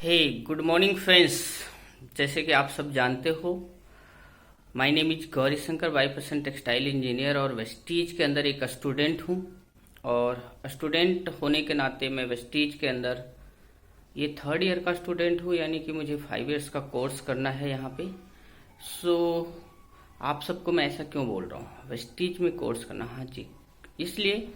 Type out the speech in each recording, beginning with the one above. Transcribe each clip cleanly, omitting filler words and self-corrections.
हे good morning friends. जैसे कि आप सब जानते हो, my name is Gauri Shankar, 5% textile engineer और वेस्टीज के अंदर एक स्टूडेंट हूँ। और स्टूडेंट होने के नाते मैं वेस्टीज के अंदर ये 3rd ईयर का स्टूडेंट हूँ, यानी कि मुझे 5 इयर्स का कोर्स करना है यहाँ पे। सो आप सबको मैं ऐसा क्यों बोल रहा हूँ, वेस्टीज में कोर्स करना। हाँ जी, इसलिए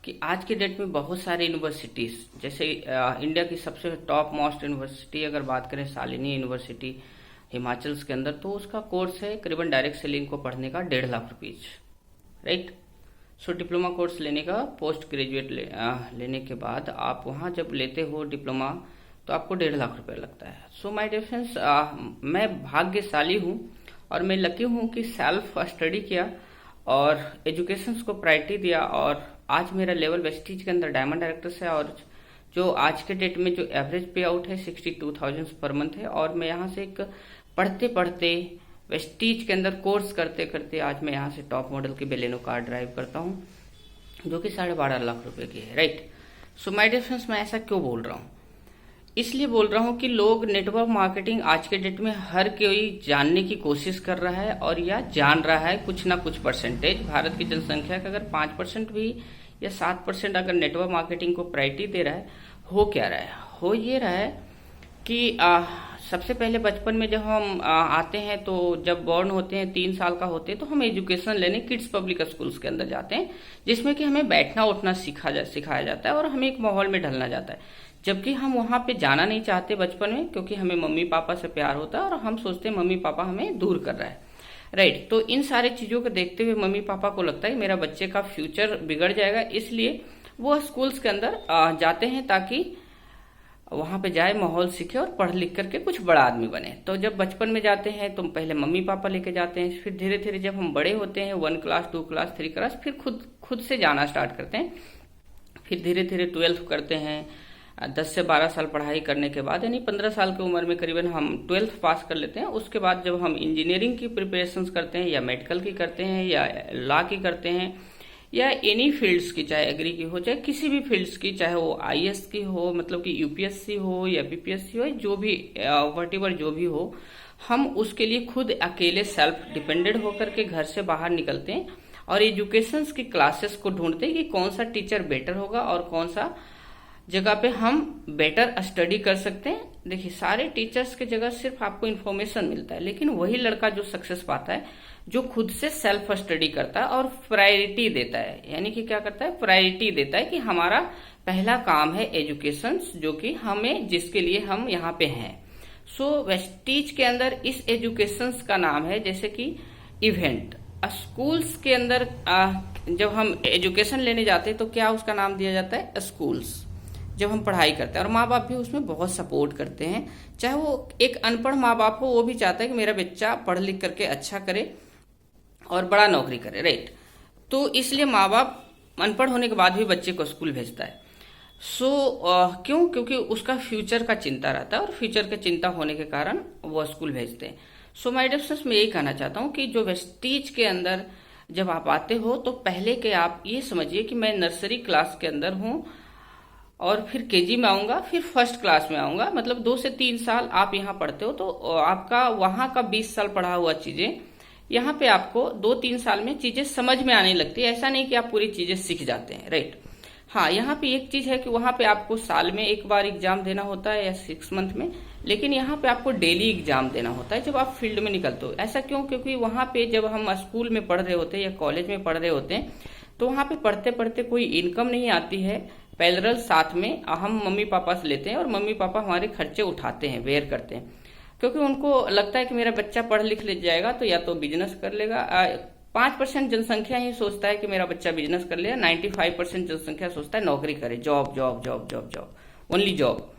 कि आज के डेट में बहुत सारे यूनिवर्सिटीज़, जैसे इंडिया की सबसे टॉप मोस्ट यूनिवर्सिटी अगर बात करें शालिनी यूनिवर्सिटी हिमाचल के अंदर, तो उसका कोर्स है करीबन डायरेक्ट सेलिंग को पढ़ने का 1.5 लाख रुपीज, राइट। सो डिप्लोमा कोर्स लेने का पोस्ट ग्रेजुएट लेने के बाद आप वहाँ जब लेते हो डिप्लोमा तो आपको 1.5 लाख रुपए लगता है। सो माय डियर फ्रेंड्स, मैं भाग्यशाली हूँ और मैं लकी हूँ कि सेल्फ स्टडी किया और एजुकेशन को प्रायोरिटी दिया, और आज मेरा लेवल वेस्टीज के अंदर डायमंड डायरेक्टर्स है। और जो आज के डेट में जो एवरेज पे आउट है 62,000 पर मंथ है। और मैं यहाँ से एक पढ़ते पढ़ते वेस्टीज के अंदर कोर्स करते करते आज मैं यहाँ से टॉप मॉडल की बेलेनो कार ड्राइव करता हूँ, जो कि 12.5 लाख रुपए की है, right. So my dear friends, मैं ऐसा क्यों बोल रहा हूँ, इसलिए बोल रहा हूँ कि लोग नेटवर्क मार्केटिंग आज के डेट में हर कोई जानने की कोशिश कर रहा है और या जान रहा है कुछ ना कुछ परसेंटेज। भारत की जनसंख्या का अगर 5% भी या 7% अगर नेटवर्क मार्केटिंग को प्रायोरिटी दे रहा है, हो क्या रहा है, हो ये रहा है कि सबसे पहले बचपन में जब हम आते हैं, तो जब बॉर्न होते हैं 3 साल का होते हैं, तो हम एजुकेशन लेने किड्स पब्लिक स्कूल्स के अंदर जाते हैं, जिसमें कि हमें बैठना उठना सिखाया जाता है और हमें एक माहौल में ढलना जाता है। जबकि हम वहाँ पे जाना नहीं चाहते बचपन में, क्योंकि हमें मम्मी पापा से प्यार होता है और हम सोचते हैं मम्मी पापा हमें दूर कर रहा है, राइट। तो इन सारे चीज़ों को देखते हुए मम्मी पापा को लगता है कि मेरा बच्चे का फ्यूचर बिगड़ जाएगा, इसलिए वो स्कूल्स के अंदर जाते हैं ताकि वहाँ पे जाए, माहौल सीखे और पढ़ लिख करके कुछ बड़ा आदमी बने। तो जब बचपन में जाते हैं तो पहले मम्मी पापा लेके जाते हैं, फिर धीरे धीरे जब हम बड़े होते हैं 1 क्लास 2 क्लास 3 क्लास, फिर खुद से जाना स्टार्ट करते हैं। फिर धीरे धीरे 12th करते हैं। 10 से 12 साल पढ़ाई करने के बाद, यानी 15 साल की उम्र में करीबन हम 12th पास कर लेते हैं। उसके बाद जब हम इंजीनियरिंग की प्रिपरेशंस करते हैं, या मेडिकल की करते हैं, या लॉ की करते हैं, या एनी फील्ड्स की, चाहे एग्री की हो, चाहे किसी भी फील्ड्स की, चाहे वो आईएएस की हो, मतलब कि यूपीएससी हो या बीपीएससी हो, जो भी वटेवर जो भी हो, हम उसके लिए खुद अकेले सेल्फ डिपेंडेंट होकर के घर से बाहर निकलते हैं और एजुकेशन की क्लासेस को ढूंढते हैं कि कौन सा टीचर बेटर होगा और कौन सा जगह पे हम बेटर स्टडी कर सकते हैं। देखिए, सारे टीचर्स के जगह सिर्फ आपको इन्फॉर्मेशन मिलता है, लेकिन वही लड़का जो सक्सेस पाता है जो खुद से सेल्फ स्टडी करता है और प्रायोरिटी देता है। यानी कि क्या करता है, प्रायोरिटी देता है कि हमारा पहला काम है एजुकेशन, जो कि हमें, जिसके लिए हम यहाँ पे हैं। सो वेस्टीज के अंदर इस एजुकेशन का नाम है जैसे कि इवेंट। स्कूल्स के अंदर जब हम एजुकेशन लेने जाते हैं तो क्या उसका नाम दिया जाता है, स्कूल्स। जब हम पढ़ाई करते हैं, और माँ बाप भी उसमें बहुत सपोर्ट करते हैं, चाहे वो एक अनपढ़ माँ बाप हो, वो भी चाहता है कि मेरा बच्चा पढ़ लिख करके अच्छा करे और बड़ा नौकरी करे, राइट। तो इसलिए माँ बाप अनपढ़ होने के बाद भी बच्चे को स्कूल भेजता है। क्यों, क्योंकि उसका फ्यूचर का चिंता रहता है, और फ्यूचर का चिंता होने के कारण वो स्कूल भेजते हैं। सो माय डियर फ्रेंड्स, मैं यही कहना चाहता हूँ कि जो वेस्टीज के अंदर जब आप आते हो, तो पहले के आप ये समझिए कि मैं नर्सरी क्लास के अंदर हूँ और फिर केजी में आऊंगा, फिर फर्स्ट क्लास में आऊंगा, मतलब 2 से 3 साल आप यहाँ पढ़ते हो। तो आपका वहाँ का 20 साल पढ़ा हुआ चीजें यहाँ पे आपको 2-3 साल में चीजें समझ में आने लगती है। ऐसा नहीं कि आप पूरी चीजें सीख जाते हैं, राइट। हाँ, यहाँ पे एक चीज है कि वहाँ पे आपको साल में एक बार एग्जाम देना होता है या 6 मंथ में, लेकिन यहाँ पे आपको डेली एग्जाम देना होता है जब आप फील्ड में निकलते हो। ऐसा क्यों, क्योंकि वहाँ पे जब हम स्कूल में पढ़ रहे होते हैं या कॉलेज में पढ़ रहे होते हैं, तो वहाँ पे पढ़ते पढ़ते कोई इनकम नहीं आती है। पैरेलल साथ में हम मम्मी पापा से लेते हैं और मम्मी पापा हमारे खर्चे उठाते हैं, बेयर करते हैं, क्योंकि उनको लगता है कि मेरा बच्चा पढ़ लिख ले जाएगा तो या तो बिजनेस कर लेगा। 5% जनसंख्या ही सोचता है कि मेरा बच्चा बिजनेस कर लेगा, 95% जनसंख्या सोचता है नौकरी करे, job job job job job, only job.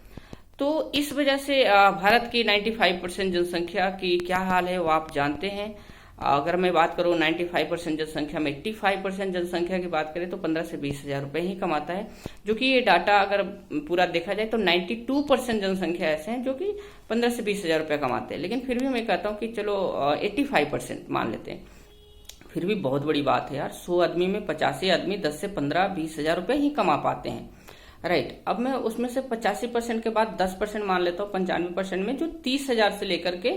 तो इस वजह से भारत की 95% जनसंख्या की क्या हाल है वो आप जानते हैं। अगर मैं बात करूँ 95% जनसंख्या में 85% जनसंख्या की बात करें तो 15 से 20 हजार रुपए ही कमाता है, जो कि ये डाटा अगर पूरा देखा जाए तो 92% जनसंख्या ऐसे हैं जो कि 15 से 20 हजार रुपये कमाते हैं। लेकिन फिर भी मैं कहता हूँ कि चलो 85% मान लेते हैं, फिर भी बहुत बड़ी बात है यार। 100 आदमी में 85 आदमी 10 से 15 20 हजार रुपये ही कमा पाते हैं। राइट। अब मैं उसमें से 85% के बाद 10% मान लेता हूँ, 95% में जो 30,000 से लेकर के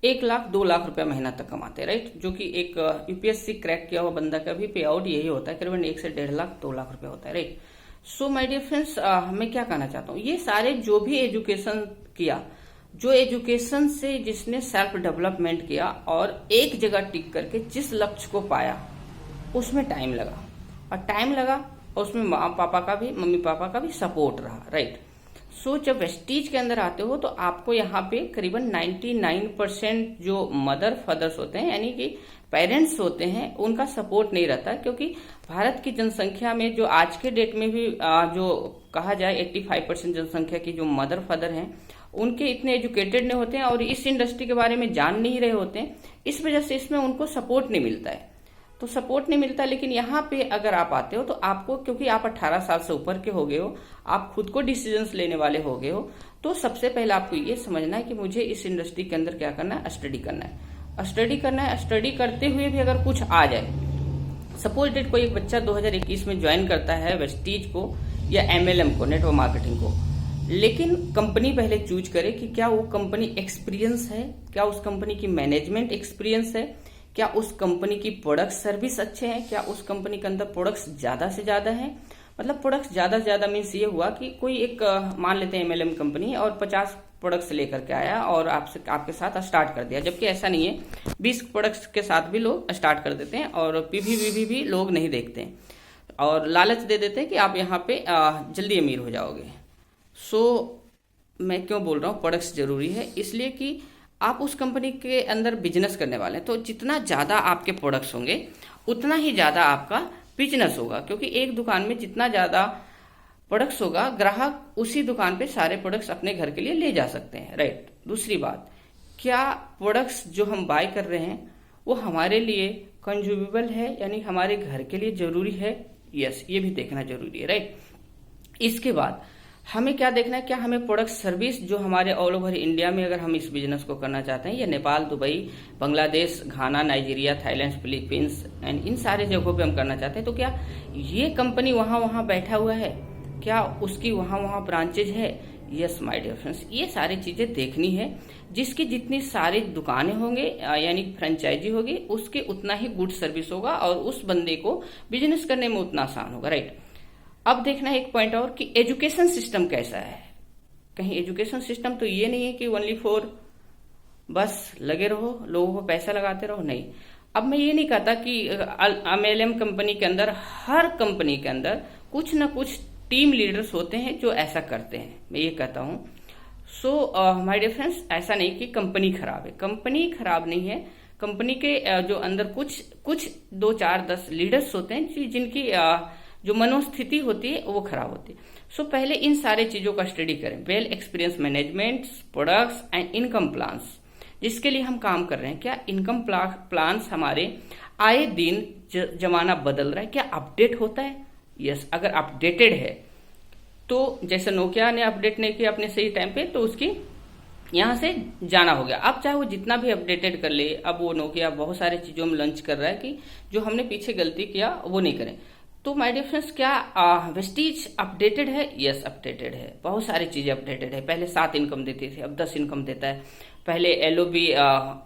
1 लाख 2 लाख रुपया महीना तक कमाते हैं, राइट। जो कि एक यूपीएससी क्रैक किया हुआ बंदा का भी पे आउट यही होता है, करीबन 1 से 1.5 लाख 2 लाख रुपया होता है, right. So my dear friends, मैं क्या कहना चाहता हूँ, ये सारे जो भी एजुकेशन किया, जो एजुकेशन से जिसने सेल्फ डेवलपमेंट किया और एक जगह टिक करके जिस लक्ष्य को पाया, उसमें टाइम लगा, और टाइम लगा और उसमें मम्मी पापा का भी सपोर्ट रहा, राइट। सो जब वेस्टीज के अंदर आते हो तो आपको यहाँ पे करीबन 99% जो मदर फादर्स होते हैं, यानी कि पेरेंट्स होते हैं, उनका सपोर्ट नहीं रहता, क्योंकि भारत की जनसंख्या में जो आज के डेट में भी जो कहा जाए 85% जनसंख्या की जो मदर फादर हैं, उनके इतने एजुकेटेड नहीं होते हैं और इस इंडस्ट्री के बारे में जान नहीं रहे होते हैं। इस वजह से इसमें उनको सपोर्ट नहीं मिलता है, तो सपोर्ट नहीं मिलता। लेकिन यहाँ पे अगर आप आते हो तो आपको, क्योंकि आप 18 साल से ऊपर के हो गए हो, आप खुद को डिसीजंस लेने वाले हो गए हो, तो सबसे पहले आपको ये समझना है कि मुझे इस इंडस्ट्री के अंदर क्या करना है, स्टडी करना है। स्टडी करना है, स्टडी करते हुए भी अगर कुछ आ जाए, सपोज डेट कोई एक बच्चा 2021 में ज्वाइन करता है वेस्टीज को या MLM को, नेटवर्क मार्केटिंग को, लेकिन कंपनी पहले चूज करे कि क्या वो कंपनी एक्सपीरियंस है, क्या उस कंपनी की मैनेजमेंट एक्सपीरियंस है, क्या उस कंपनी की प्रोडक्ट सर्विस अच्छे हैं, क्या उस कंपनी के अंदर प्रोडक्ट्स ज्यादा से ज्यादा हैं। मतलब प्रोडक्ट्स ज्यादा से ज्यादा मीन्स ये हुआ कि कोई एक मान लेते हैं MLM कंपनी है और 50 प्रोडक्ट्स लेकर के आया और आपके साथ स्टार्ट कर दिया, जबकि ऐसा नहीं है। 20 प्रोडक्ट्स के साथ भी लोग स्टार्ट कर देते हैं और PV भी लोग नहीं देखते हैं और लालच दे देते हैं कि आप यहाँ पे जल्दी अमीर हो जाओगे। सो मैं क्यों बोल रहा हूँ प्रोडक्ट्स जरूरी है, इसलिए कि आप उस कंपनी के अंदर बिजनेस करने वाले हैं, तो जितना ज्यादा आपके प्रोडक्ट्स होंगे उतना ही ज्यादा आपका बिजनेस होगा, क्योंकि एक दुकान में जितना ज्यादा प्रोडक्ट्स होगा, ग्राहक उसी दुकान पे सारे प्रोडक्ट्स अपने घर के लिए ले जा सकते हैं, राइट। दूसरी बात, क्या प्रोडक्ट्स जो हम बाय कर रहे हैं वो हमारे लिए कंज्यूमेबल है, यानी हमारे घर के लिए जरूरी है, यस, ये भी देखना जरूरी है, राइट। इसके बाद हमें क्या देखना है, क्या हमें प्रोडक्ट सर्विस जो हमारे ऑल ओवर इंडिया में अगर हम इस बिजनेस को करना चाहते हैं, या Nepal, Dubai, Bangladesh, Ghana, Nigeria, Thailand, Philippines and in सारे जगहों पे हम करना चाहते हैं, तो क्या ये कंपनी वहां बैठा हुआ है, क्या उसकी वहां ब्रांचेज है, यस माय डियर फ्रेंड्स। ये सारी चीजें देखनी है, जिसकी जितनी सारी दुकानें होंगे यानी फ्रेंचाइजी होगी, उसके उतना ही गुड सर्विस होगा और उस बंदे को बिजनेस करने में उतना आसान होगा, राइट। अब देखना है एक पॉइंट और कि एजुकेशन सिस्टम कैसा है। कहीं एजुकेशन सिस्टम तो ये नहीं है कि ओनली फॉर बस लगे रहो, लोगों को पैसा लगाते रहो, नहीं। अब मैं ये नहीं कहता कि MLM कंपनी के अंदर, हर कंपनी के अंदर कुछ ना कुछ टीम लीडर्स होते हैं जो ऐसा करते हैं, मैं ये कहता हूँ। सो माय डियर फ्रेंड्स, ऐसा नहीं कि कंपनी खराब है, कंपनी खराब नहीं है। कंपनी के जो अंदर कुछ 2, 4, 10 लीडर्स होते हैं जिनकी जो मनोस्थिति होती है वो खराब होती है। सो पहले इन सारे चीजों का स्टडी करें, well experience management, products and income plans, जिसके लिए हम काम कर रहे हैं। क्या इनकम प्लान्स हमारे आए दिन जमाना बदल रहा है, क्या अपडेट होता है, यस। अगर अपडेटेड है तो जैसे नोकिया ने अपडेट नहीं किया अपने सही टाइम पे, तो उसकी यहाँ से जाना हो गया। अब चाहे वो जितना भी अपडेटेड कर ले, अब वो नोकिया बहुत सारे चीजों में लॉन्च कर रहा है कि जो हमने पीछे गलती किया वो नहीं करें। तो माय डियर फ्रेंड्स, क्या वेस्टीज अपडेटेड है, यस अपडेटेड है, बहुत सारी चीजें अपडेटेड है। पहले 7 इनकम देती थी, अब 10 इनकम देता है। पहले LOB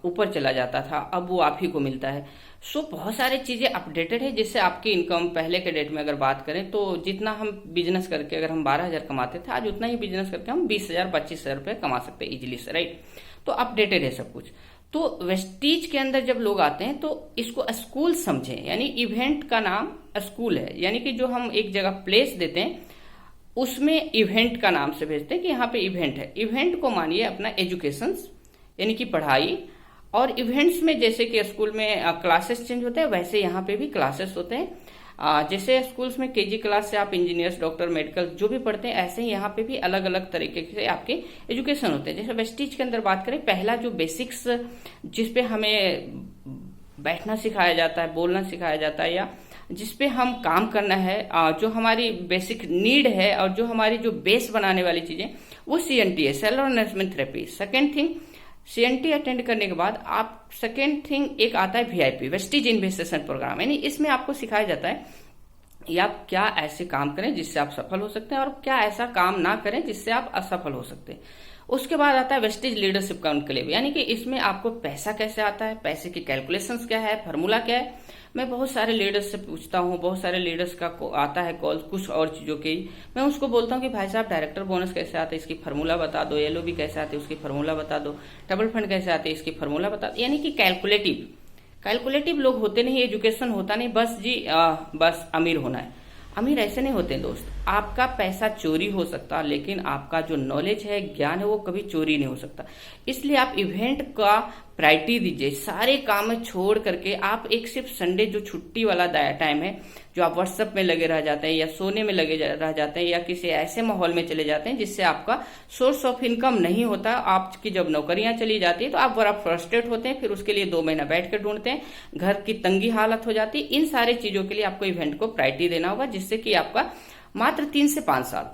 ऊपर चला जाता था, अब वो आप ही को मिलता है। सो बहुत सारी चीजें अपडेटेड है, जिससे आपकी इनकम पहले के डेट में अगर बात करें तो जितना हम बिजनेस करके अगर हम 12,000 कमाते थे, आज उतना ही बिजनेस करके हम 20,000 25,000 रुपए कमा सकते हैं इजिली से, राइट। तो अपडेटेड है सब कुछ। तो वेस्टीज के अंदर जब लोग आते हैं तो इसको स्कूल समझें, यानी इवेंट का नाम स्कूल है, यानी कि जो हम एक जगह प्लेस देते हैं उसमें इवेंट का नाम से भेजते हैं कि यहाँ पे इवेंट है। इवेंट को मानिए अपना एजुकेशन, यानी कि पढ़ाई, और इवेंट्स में जैसे कि स्कूल में क्लासेस चेंज होते हैं, वैसे यहाँ पे भी क्लासेस होते हैं। जैसे स्कूल्स में KG क्लास से आप इंजीनियर्स, डॉक्टर, मेडिकल जो भी पढ़ते हैं, ऐसे ही यहाँ पे भी अलग अलग तरीके से आपके एजुकेशन होते हैं। जैसे वेस्टीज के अंदर बात करें, पहला जो बेसिक्स जिसपे हमें बैठना सिखाया जाता है, बोलना सिखाया जाता है, या जिसपे हम काम करना है, जो हमारी बेसिक नीड है और जो हमारी जो बेस बनाने वाली चीजें, वो CNT है, seller enhancement therapy. Second thing, CNT attend करने के बाद आप सेकेंड थिंग एक आता है VIP, वेस्टीज इन्वेस्टिगेशन प्रोग्राम, यानी इसमें आपको सिखाया जाता है या आप क्या ऐसे काम करें जिससे आप सफल हो सकते हैं और क्या ऐसा काम ना करें जिससे आप असफल हो सकते हैं। उसके बाद आता है वेस्टेज लीडरशिप कॉन्क्लेव, यानी कि इसमें आपको पैसा कैसे आता है, पैसे की कैलकुलेशंस क्या है, फार्मूला क्या है। मैं बहुत सारे लीडर्स से पूछता हूँ, बहुत सारे लीडर्स का आता है कॉल कुछ और चीजों की। मैं उसको बोलता हूँ कि भाई साहब डायरेक्टर बोनस कैसे आता है इसकी फार्मूला बता दो, एलओबी कैसे आती है उसकी फार्मूला बता दो, डबल फंड कैसे आती है इसकी फार्मूला बता दो। यानी कि कैलकुलेटिव लोग होते नहीं, एजुकेशन होता नहीं, बस जी बस अमीर होना है। अमीर ऐसे नहीं होते दोस्त। आपका पैसा चोरी हो सकता, लेकिन आपका जो नॉलेज है, ज्ञान है, वो कभी चोरी नहीं हो सकता। इसलिए आप इवेंट का प्रायोरिटी दीजिए, सारे काम छोड़ करके आप एक सिर्फ संडे जो छुट्टी वाला टाइम है, जो आप व्हाट्सएप में लगे रह जाते हैं या सोने में लगे रह जाते हैं या किसी ऐसे माहौल में चले जाते हैं जिससे आपका सोर्स ऑफ इनकम नहीं होता। आपकी जब नौकरियां चली जाती है तो आप बड़ा फ्रस्ट्रेट होते हैं, फिर उसके लिए 2 महीना बैठ कर ढूंढते हैं, घर की तंगी हालत हो जाती है। इन सारे चीजों के लिए आपको इवेंट को प्रायोरिटी देना होगा, जिससे कि आपका मात्र 3 से 5 साल,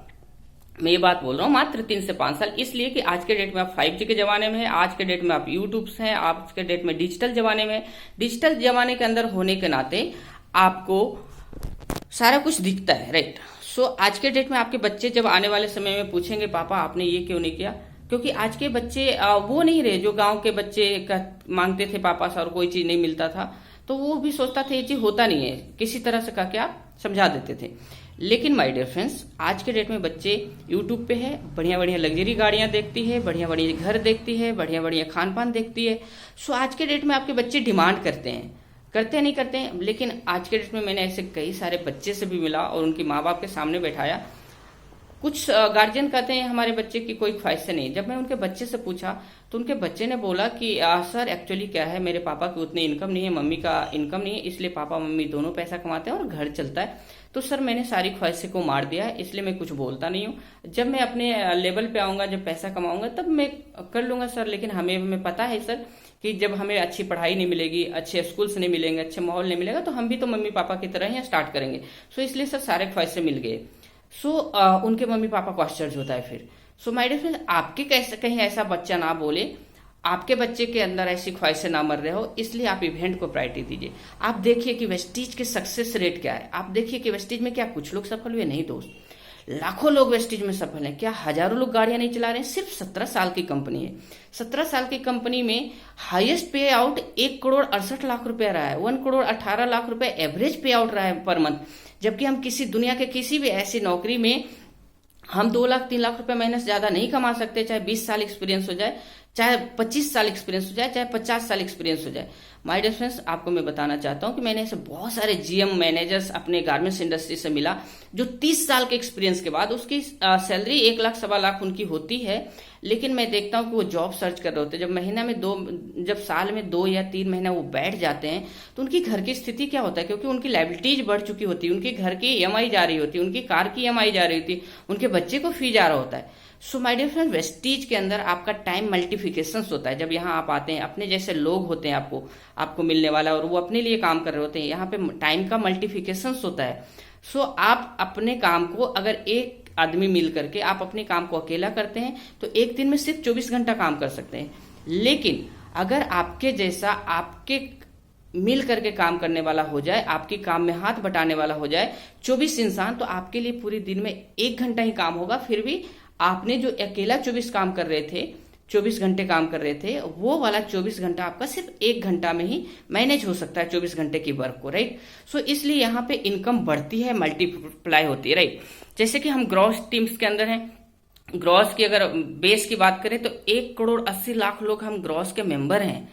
मैं ये बात बोल रहा हूँ मात्र 3 से 5 साल, इसलिए कि आज के डेट में आप 5G के जमाने में है, आज के डेट में आप यूट्यूब हैं, आज के डेट में डिजिटल जमाने में, डिजिटल जमाने के अंदर होने के नाते आपको सारा कुछ दिखता है, राइट। सो आज के डेट में आपके बच्चे जब आने वाले समय में पूछेंगे पापा आपने ये क्यों नहीं किया, क्योंकि आज के बच्चे वो नहीं रहे जो गांव के बच्चे मांगते थे पापा से और कोई चीज नहीं मिलता था, तो वो भी सोचता था ये चीज होता नहीं है, किसी तरह से का क्या समझा देते थे। लेकिन माय डियर फ्रेंड्स, आज के डेट में बच्चे यूट्यूब पे है, बढ़िया बढ़िया लग्जरी गाड़ियां देखती है, बढ़िया बढ़िया घर देखती है, बढ़िया बढ़िया खान पान देखती है। सो आज के डेट में आपके बच्चे डिमांड करते हैं, नहीं करते हैं, लेकिन आज के डेट में मैंने ऐसे कई सारे बच्चे से भी मिला और उनके माँ बाप के सामने बैठाया। कुछ गार्जियन कहते हैं हमारे बच्चे की कोई ख्वाहिश नहीं। जब मैं उनके बच्चे से पूछा तो उनके बच्चे ने बोला कि सर एक्चुअली क्या है, मेरे पापा की उतनी इनकम नहीं है, मम्मी का इनकम नहीं है, इसलिए पापा मम्मी दोनों पैसा कमाते हैं और घर चलता है। तो सर मैंने सारी ख्वाहिशें को मार दिया है, इसलिए मैं कुछ बोलता नहीं हूँ। जब मैं अपने लेवल पे आऊंगा, जब पैसा कमाऊंगा तब मैं कर लूंगा सर। लेकिन हमें पता है सर कि जब हमें अच्छी पढ़ाई नहीं मिलेगी, अच्छे स्कूल्स नहीं मिलेंगे, अच्छे माहौल नहीं मिलेगा, तो हम भी तो मम्मी पापा की तरह ही स्टार्ट करेंगे। सो इसलिए सर सारे ख्वाहिशें मिल गए। सो उनके मम्मी पापा को आश्चर्य होता है फिर। सो माय डियर फ्रेंड, आपके कैसे कहीं ऐसा बच्चा ना बोले, आपके बच्चे के अंदर ऐसी ख्वाहिशें ना मर रहे हो, इसलिए आप इवेंट को प्रायोरिटी दीजिए। आप देखिए कि वेस्टीज के सक्सेस रेट क्या है, आप देखिए कि वेस्टीज में क्या कुछ लोग सफल हुए, नहीं दोस्त, लाखों लोग वेस्टीज में सफल हैं। क्या हजारों लोग गाड़ियां नहीं चला रहे हैं? सिर्फ 17 साल की कंपनी है, 17 साल की कंपनी में हाईएस्ट पे आउट 1,68,00,000 रुपया रहा है, 1,18,00,000 रुपए एवरेज पे आउट रहा है पर मंथ। जबकि हम किसी दुनिया के किसी भी ऐसी नौकरी में हम 2 लाख 3 लाख रुपए महीने से ज्यादा नहीं कमा सकते, चाहे 20 साल एक्सपीरियंस हो जाए, चाहे 25 साल एक्सपीरियंस हो जाए, चाहे 50 साल एक्सपीरियंस हो जाए। माय डियर फ्रेंड्स, आपको मैं बताना चाहता हूं कि मैंने ऐसे बहुत सारे जीएम मैनेजर्स अपने गारमेंट्स इंडस्ट्री से मिला जो 30 साल के एक्सपीरियंस के बाद उसकी सैलरी 1 लाख 1.25 लाख उनकी होती है, लेकिन मैं देखता हूं कि वो जॉब सर्च कर रहे होते हैं। जब साल में 2 या 3 महीना वो बैठ जाते हैं तो उनकी घर की स्थिति क्या होता है, क्योंकि उनकी लाइबिलिटीज बढ़ चुकी होती है, उनके घर की ईएमआई जा रही होती है, उनकी कार की ईएमआई जा रही होती है, उनके बच्चे को फी जा रहा होता है। So my dear friend, Vestige के अंदर आपका टाइम मल्टीफिकेशन होता है। जब यहाँ आप आते हैं, अपने जैसे लोग होते हैं आपको मिलने वाला, और वो अपने लिए काम कर रहे होते हैं, यहाँ पे टाइम का मल्टीफिकेशन होता है। सो आप अपने काम को, अगर एक आदमी मिल करके आप अपने काम को अकेला करते हैं तो एक दिन में सिर्फ 24 घंटा काम कर सकते हैं। लेकिन अगर आपके जैसा आपके मिल करके काम करने वाला हो जाए, आपके काम में हाथ बटाने वाला हो जाए 24 इंसान, तो आपके लिए पूरे दिन में 1 घंटा ही काम होगा। फिर भी आपने जो अकेला 24 काम कर रहे थे, 24 घंटे काम कर रहे थे, वो वाला 24 घंटा आपका सिर्फ 1 घंटा में ही मैनेज हो सकता है, 24 घंटे की वर्क को, राइट। सो इसलिए यहाँ पे इनकम बढ़ती है, मल्टीप्लाई होती है, राइट। जैसे कि हम ग्रॉस टीम्स के अंदर हैं, ग्रॉस की अगर बेस की बात करें तो 1,80,00,000 लोग हम ग्रॉस के मेंबर हैं।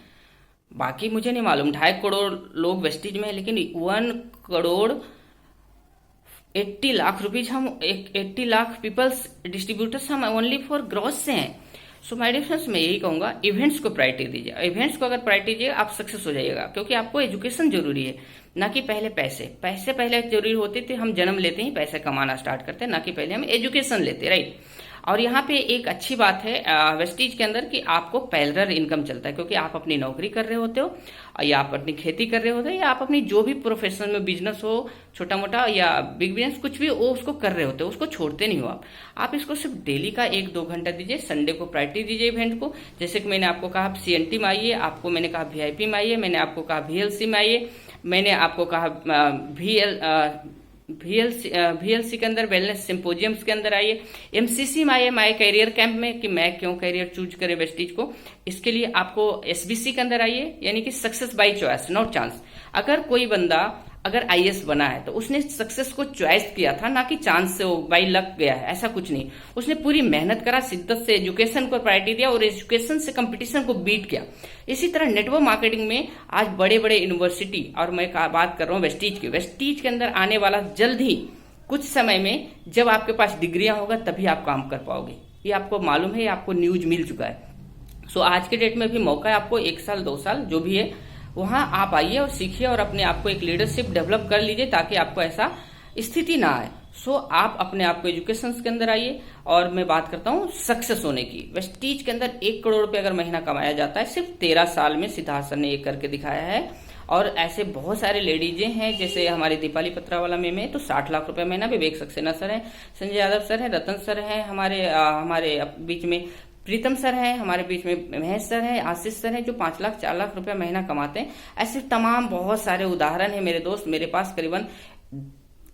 बाकी मुझे नहीं मालूम, 2.5 करोड़ लोग वेस्टीज में है, लेकिन 1,80,00,000 रुपीज हम 80 लाख पीपल्स डिस्ट्रीब्यूटर्स हम ओनली फॉर ग्रॉस से हैं। सो माय डियर फ्रेंड्स, मैं यही कहूंगा, इवेंट्स को प्रायोरिटी दीजिए। इवेंट्स को अगर प्रायोरिटी दीजिएगा आप सक्सेस हो जाइएगा, क्योंकि आपको एजुकेशन जरूरी है, ना कि पहले पैसे पहले जरूरी होते थे। हम जन्म लेते ही पैसे कमाना स्टार्ट करते, ना कि पहले हम एजुकेशन लेते, राइट। और यहाँ पे एक अच्छी बात है वेस्टीज के अंदर कि आपको पैरेलल इनकम चलता है, क्योंकि आप अपनी नौकरी कर रहे होते हो, या आप अपनी खेती कर रहे होते हो, या आप अपनी जो भी प्रोफेशन में बिजनेस हो, छोटा मोटा या बिग बिजनेस, कुछ भी वो उसको कर रहे होते हो, उसको छोड़ते नहीं हो आप इसको सिर्फ डेली का 1-2 घंटा दीजिए। संडे को प्रायोरिटी दीजिए इवेंट को। जैसे कि मैंने आपको कहा CNT में आइए, आपको मैंने कहा VIP में आइए, मैंने आपको कहा VLC में आइए, मैंने आपको कहा VLC के अंदर वेलनेस सिंपोजियम्स के अंदर आइए, MCC में आइए माई करियर कैंप में कि मैं क्यों करियर चूज करें वेस्टीज को। इसके लिए आपको SBC के अंदर आइए, यानी कि success by choice not chance. अगर कोई बंदा अगर IAS बना है तो उसने सक्सेस को चॉइस किया था, ना कि चांस से वो बाई लक गया है, ऐसा कुछ नहीं। उसने पूरी मेहनत करा, शिद्दत से एजुकेशन को प्रायोरिटी दिया और एजुकेशन से कंपटीशन को बीट किया। इसी तरह नेटवर्क मार्केटिंग में आज बड़े बड़े यूनिवर्सिटी, और मैं बात कर रहा हूँ वेस्टीज की, वेस्टीज के अंदर आने वाला जल्द ही कुछ समय में जब आपके पास डिग्रियां होगा तभी आप काम कर पाओगे। ये आपको मालूम है, ये आपको न्यूज मिल चुका है। सो आज के डेट में भी मौका है आपको, 1 साल 2 साल जो भी है वहां आप आइए और सीखिए और अपने आप को एक लीडरशिप डेवलप कर लीजिए, ताकि आपको ऐसा स्थिति ना आए। सो आप अपने आप को एजुकेशन के अंदर आइए। और मैं बात करता हूँ सक्सेस होने की। वेस्टीज के अंदर 1 करोड़ रुपए अगर महीना कमाया जाता है सिर्फ 13 साल में, सिद्धार्थ सर ने ये करके दिखाया है। और ऐसे बहुत सारे लेडीजें हैं, जैसे हमारी दीपाली पत्रावाला मैम है तो 60 लाख रुपए महीना, विवेक सक्सेना सर है, संजय यादव सर है, रतन सर है, हमारे बीच में प्रीतम सर है, हमारे बीच में महेश सर है, आशीष सर है जो 5 लाख 4 लाख रुपया महीना कमाते हैं। ऐसे तमाम बहुत सारे उदाहरण है मेरे दोस्त। मेरे पास करीबन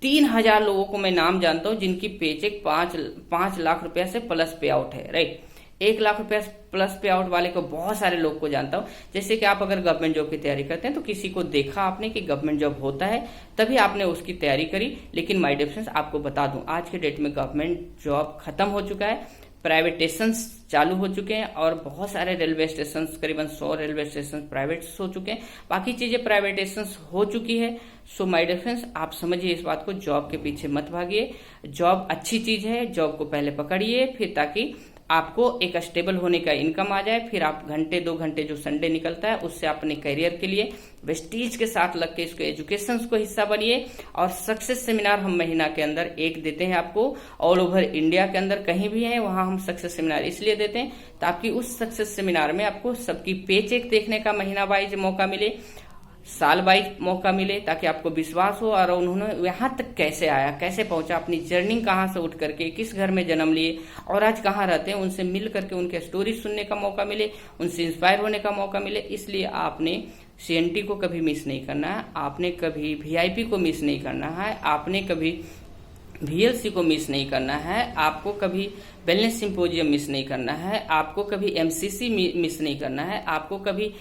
3000 लोगों को मैं नाम जानता हूं जिनकी पेचेक 5 लाख रुपया से प्लस पे आउट है, राइट। 1 लाख रुपया प्लस पे आउट वाले को बहुत सारे लोग को जानता हूं। जैसे कि आप अगर गवर्नमेंट जॉब की तैयारी करते हैं तो किसी को देखा आपने कि गवर्नमेंट जॉब होता है तभी आपने उसकी तैयारी करी। लेकिन माय डियर फ्रेंड्स, आपको बता दूं आज के डेट में गवर्नमेंट जॉब खत्म हो चुका है, प्राइवेटेशन चालू हो चुके हैं और बहुत सारे रेलवे स्टेशन, करीबन 100 रेलवे स्टेशन प्राइवेट हो चुके हैं, बाकी चीजें प्राइवेटेशन हो चुकी है। सो माय डियर फ्रेंड्स, आप समझिए इस बात को, जॉब के पीछे मत भागिए। जॉब अच्छी चीज है, जॉब को पहले पकड़िए, फिर ताकि आपको एक स्टेबल होने का इनकम आ जाए। फिर आप घंटे 2 घंटे जो संडे निकलता है उससे अपने करियर के लिए वेस्टीज के साथ लग के इसको एजुकेशन को हिस्सा बनिए। और सक्सेस सेमिनार हम महीना के अंदर 1 देते हैं आपको, ऑल ओवर इंडिया के अंदर कहीं भी है वहां हम सक्सेस सेमिनार इसलिए देते हैं ताकि उस सक्सेस सेमिनार में आपको सबकी पे चेक देखने का महीना वाइज मौका मिले, साल वाइज मौका मिले, ताकि आपको विश्वास हो और उन्होंने यहाँ तक कैसे आया, कैसे पहुंचा, अपनी जर्नी कहाँ से उठ करके, किस घर में जन्म लिए और आज कहाँ रहते हैं, उनसे मिल करके उनके स्टोरी सुनने का मौका मिले, उनसे इंस्पायर होने का मौका मिले। इसलिए आपने CNT को कभी मिस नहीं करना है, आपने कभी VIP को मिस नहीं करना है, आपने कभी VLC को मिस नहीं करना है, आपको कभी वेलनेस सिंपोजियम मिस नहीं करना है, आपको कभी MCC मिस नहीं करना है, आपको कभी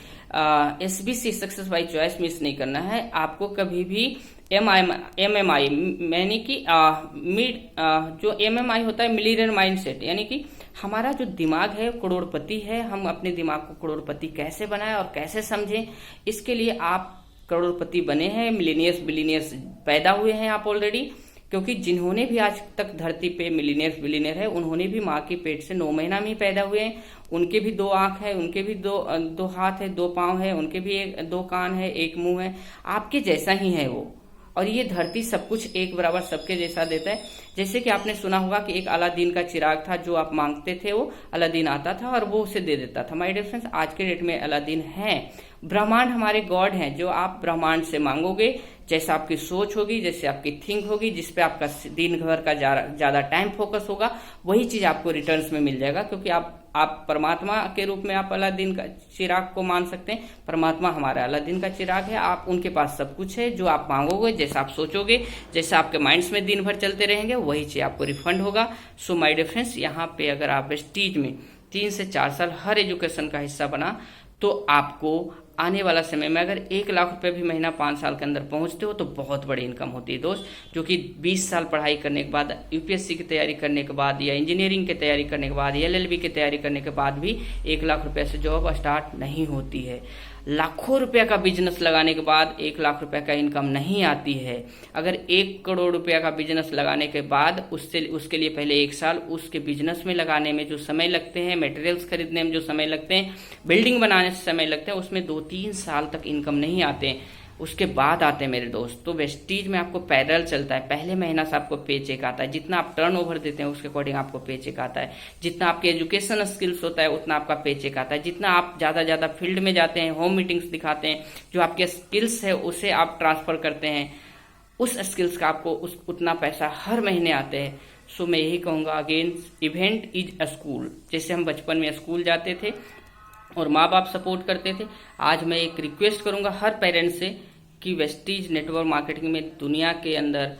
SBC success by choice miss नहीं करना है, आपको कभी भी MMI यानी कि जो MMI होता है मिलियनर माइंडसेट, यानी कि हमारा जो दिमाग है करोड़पति है, हम अपने दिमाग को करोड़पति कैसे बनाएं और कैसे समझें, इसके लिए आप करोड़पति बने हैं, मिलीनियर्स बिलीनियर्स पैदा हुए हैं आप ऑलरेडी। क्योंकि जिन्होंने भी आज तक धरती पे मिलीनियर्स बिलीनियर है उन्होंने भी माँ के पेट से 9 महीना में ही पैदा हुए हैं। उनके भी 2 आंख है, उनके भी दो हाथ है, 2 पांव है, उनके भी 2 कान है, 1 मुंह है, आपके जैसा ही है वो। और ये धरती सब कुछ एक बराबर सबके जैसा देता है। जैसे कि आपने सुना होगा कि एक अलादीन का चिराग था, जो आप मांगते थे वो अलादीन आता था और वो उसे दे देता था। माय डियर फ्रेंड्स, आज के डेट में अलादीन है, ब्रह्मांड हमारे गॉड हैं, जो आप ब्रह्मांड से मांगोगे, जैसे आपकी सोच होगी, जैसे आपकी थिंक होगी, जिसपे आपका दिन भर का ज्यादा टाइम फोकस होगा, वही चीज आपको रिटर्न्स में मिल जाएगा। क्योंकि आप परमात्मा के रूप में आप अलादीन का चिराग को मान सकते हैं। परमात्मा हमारा अलादीन का चिराग है, आप उनके पास सब कुछ है, जो आप मांगोगे, जैसा आप सोचोगे, जैसा आपके माइंड्स में दिन भर चलते रहेंगे, वही चीज आपको रिफंड होगा। सो माय डियर फ्रेंड्स, यहाँ पे अगर आप वेस्टीज में 3 से 4 साल हर एजुकेशन का हिस्सा बना तो आपको आने वाला समय में अगर 1 लाख रुपए भी महीना 5 साल के अंदर पहुंचते हो तो बहुत बड़ी इनकम होती है दोस्त। जो कि 20 साल पढ़ाई करने के बाद, UPSC की तैयारी करने के बाद, या इंजीनियरिंग की तैयारी करने के बाद, LLB की तैयारी करने के बाद भी 1 लाख रुपए से जॉब स्टार्ट नहीं होती है। लाखों रुपया का बिजनेस लगाने के बाद 1 लाख रुपए का इनकम नहीं आती है। अगर 1 करोड़ रुपया का बिजनेस लगाने के बाद उसके लिए पहले 1 साल उसके बिजनेस में लगाने में जो समय लगते हैं, मटेरियल्स खरीदने में जो समय लगते हैं, बिल्डिंग बनाने से समय लगते हैं, उसमें 2-3 साल तक इनकम नहीं आते हैं, उसके बाद आते हैं मेरे दोस्त। तो वेस्टीज में आपको पैरेलल चलता है, पहले महीना से आपको पे चेक आता है, जितना आप टर्नओवर देते हैं उसके अकॉर्डिंग आपको पे चेक आता है, जितना आपके एजुकेशन स्किल्स होता है उतना आपका पे चेक आता है, जितना आप ज्यादा फील्ड में जाते हैं, होम मीटिंग्स दिखाते हैं, जो आपके स्किल्स है उसे आप ट्रांसफर करते हैं, उस स्किल्स का आपको उतना पैसा हर महीने आते हैं। सो मैं यही कहूंगा, again event is a school. जैसे हम बचपन में स्कूल जाते थे और माँ बाप सपोर्ट करते थे, आज मैं एक रिक्वेस्ट करूंगा हर पेरेंट्स से कि वेस्टीज नेटवर्क मार्केटिंग में दुनिया के अंदर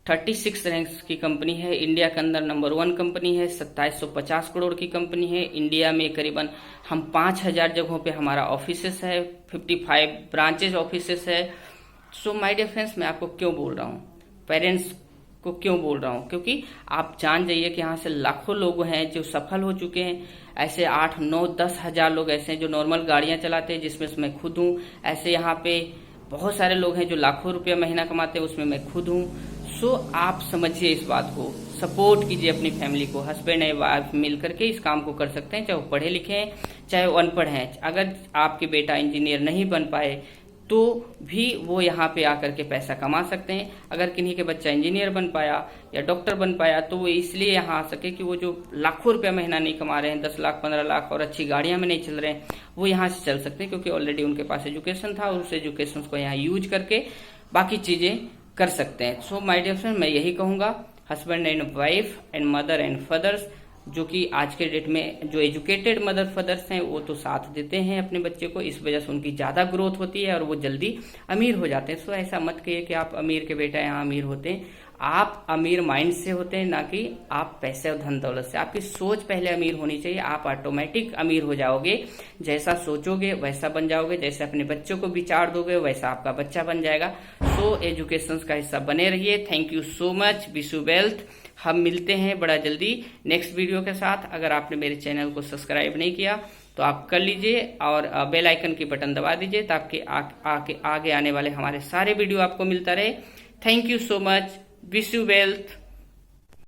36 रैंक्स की कंपनी है, इंडिया के अंदर नंबर 1 कंपनी है, 2750 करोड़ की कंपनी है। इंडिया में करीबन हम 5000 जगहों पे हमारा ऑफिसेस है, 55 ब्रांचेज ऑफिसेस है। सो माय डियर फ्रेंड्स, मैं आपको क्यों बोल रहा हूँ, पेरेंट्स को क्यों बोल रहा हूँ, क्योंकि आप जान जाइए कि यहाँ से लाखों लोग हैं जो सफल हो चुके हैं। ऐसे 8, 9, 10 हजार लोग ऐसे हैं जो नॉर्मल गाड़ियां चलाते हैं, जिसमें मैं खुद हूँ। ऐसे यहाँ पे बहुत सारे लोग हैं जो लाखों रुपया महीना कमाते हैं, उसमें मैं खुद हूँ। सो आप समझिए इस बात को, सपोर्ट कीजिए अपनी फैमिली को। हस्बैंड एंड वाइफ मिल करके इस काम को कर सकते हैं, चाहे वो पढ़े लिखे हैं चाहे वो अनपढ़ हैं। अगर आपके बेटा इंजीनियर नहीं बन पाए तो भी वो यहाँ पे आकर के पैसा कमा सकते हैं। अगर किन्हीं के बच्चा इंजीनियर बन पाया या डॉक्टर बन पाया तो वो इसलिए यहाँ आ सके कि वो जो लाखों रुपया महीना नहीं कमा रहे हैं, 10 लाख 15 लाख और अच्छी गाड़ियां में नहीं चल रहे हैं, वो यहाँ से चल सकते हैं, क्योंकि ऑलरेडी उनके पास एजुकेशन था और उस एजुकेशन को यहाँ यूज करके बाकी चीजें कर सकते हैं। सो माय डियर फ्रेंड, मैं यही कहूंगा, husband and wife and mother and fathers, जो कि आज के डेट में जो एजुकेटेड मदर फादर्स हैं वो तो साथ देते हैं अपने बच्चे को, इस वजह से उनकी ज्यादा ग्रोथ होती है और वो जल्दी अमीर हो जाते हैं। सो ऐसा मत कहिए कि आप अमीर के बेटा यहाँ अमीर होते हैं। आप अमीर माइंड से होते हैं, ना कि आप पैसे और धन दौलत से। आपकी सोच पहले अमीर होनी चाहिए, आप ऑटोमेटिक अमीर हो जाओगे। जैसा सोचोगे वैसा बन जाओगे, जैसे अपने बच्चों को विचार दोगे वैसा आपका बच्चा बन जाएगा। सो एजुकेशन का हिस्सा बने रहिए। Thank you so much, wish you wealth. हम मिलते हैं बड़ा जल्दी नेक्स्ट वीडियो के साथ। अगर आपने मेरे चैनल को सब्सक्राइब नहीं किया तो आप कर लीजिए और बेल आइकन की बटन दबा दीजिए, ताकि आगे आने वाले हमारे सारे वीडियो आपको मिलता रहे। Thank you so much, wish you wealth.